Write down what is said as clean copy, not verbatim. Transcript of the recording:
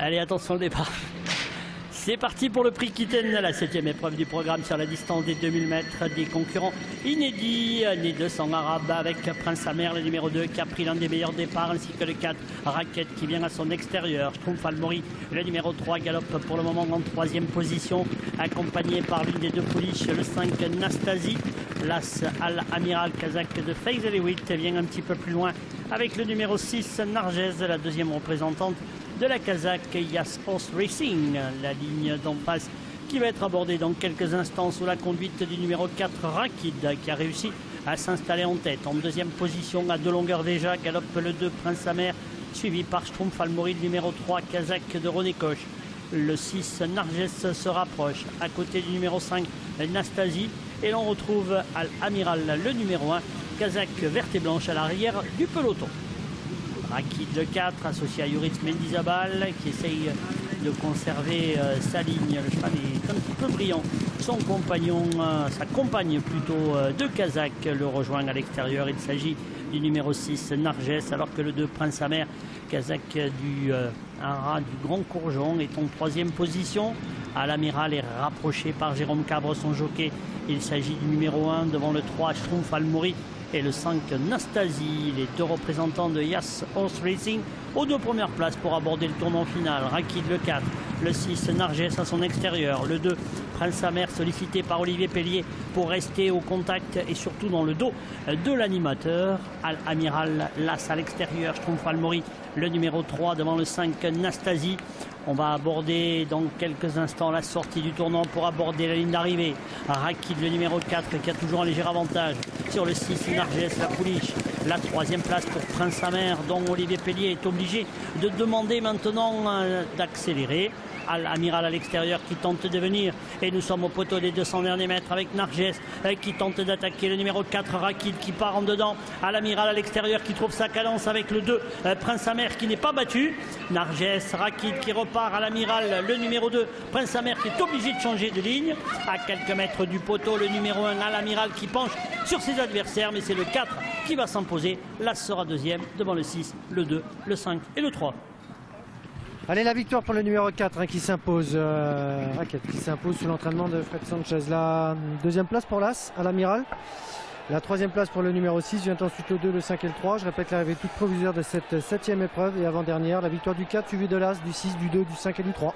Allez, attention le départ. C'est parti pour le prix Kitten, la 7e épreuve du programme sur la distance des 2000 mètres. Des concurrents inédits, né 200 arabes avec Prince Amer, le numéro 2, qui a pris l'un des meilleurs départs, ainsi que le 4, Racket, qui vient à son extérieur. Schtroumpf Almori, le numéro 3, galope pour le moment en 3e position, accompagné par l'une des deux pouliches, le 5, Nastasi. L'As Al-Amiral Kazakh de Faisal Hewitt vient un petit peu plus loin avec le numéro 6, Narges, la deuxième représentante de la Kazakh Yas Horse Racing. La ligne d'en face qui va être abordée dans quelques instants sous la conduite du numéro 4, Rakid, qui a réussi à s'installer en tête. En deuxième position, à 2 longueurs déjà, galope le 2, Prince Amer, suivi par Schtroumpf Almori, le numéro 3, Kazakh de René Koch. Le 6, Narges, se rapproche à côté du numéro 5, Nastasi. Et l'on retrouve Al-Amiral, le numéro 1, Kazakh verte et blanche à l'arrière du peloton. Rakid le 4, associé à Yuris Mendizabal, qui essaye de conserver sa ligne. Le cheval est un petit peu brillant. Son compagnon, sa compagne plutôt de Kazakh, le rejoint à l'extérieur. Il s'agit du numéro 6, Narges, alors que le 2, Prince Amer, Kazakh du Hara du Grand Courgeon, est en 3e position. Al-Amiral est rapproché par Jérôme Cabre, son jockey. Il s'agit du numéro 1 devant le 3, Schtroumpf Almori, et le 5, Nastasi, les deux représentants de Yas Horse Racing, aux 2 premières places pour aborder le tournant final. Rakid le 4, le 6, Narges à son extérieur, le 2, Prince Amer, sollicité par Olivier Pellier pour rester au contact et surtout dans le dos de l'animateur. Al-Amiral, l'As à l'extérieur, Schtroumpf Almori, le numéro 3 devant le 5, Nastasi. On va aborder dans quelques instants la sortie du tournant pour aborder la ligne d'arrivée. Rakid, le numéro 4, qui a toujours un léger avantage sur le 6, Narges, la pouliche. La 3e place pour Prince Amer, dont Olivier Pellier est obligé de demander maintenant d'accélérer. Al-Amiral à l'extérieur qui tente de venir, et nous sommes au poteau des 200 derniers mètres avec Narges qui tente d'attaquer le numéro 4, Rakid, qui part en dedans. Al-Amiral à l'extérieur qui trouve sa cadence avec le 2, Prince Amer, qui n'est pas battu. Narges, Rakid qui repart. Al-Amiral, le numéro 2, Prince Amer, qui est obligé de changer de ligne. À quelques mètres du poteau, le numéro 1, Al-Amiral, qui penche sur ses adversaires, mais c'est le 4 qui va s'imposer. L'As sera 2e devant le 6, le 2, le 5 et le 3. Allez, la victoire pour le numéro 4 qui s'impose, Racket qui s'impose sous l'entraînement de Fred Sanchez. La 2e place pour l'As, Al-Amiral. La 3e place pour le numéro 6, vient ensuite le 2, le 5 et le 3. Je répète l'arrivée toute provisoire de cette 7e épreuve et avant-dernière. La victoire du 4 suivie de l'As, du 6, du 2, du 5 et du 3.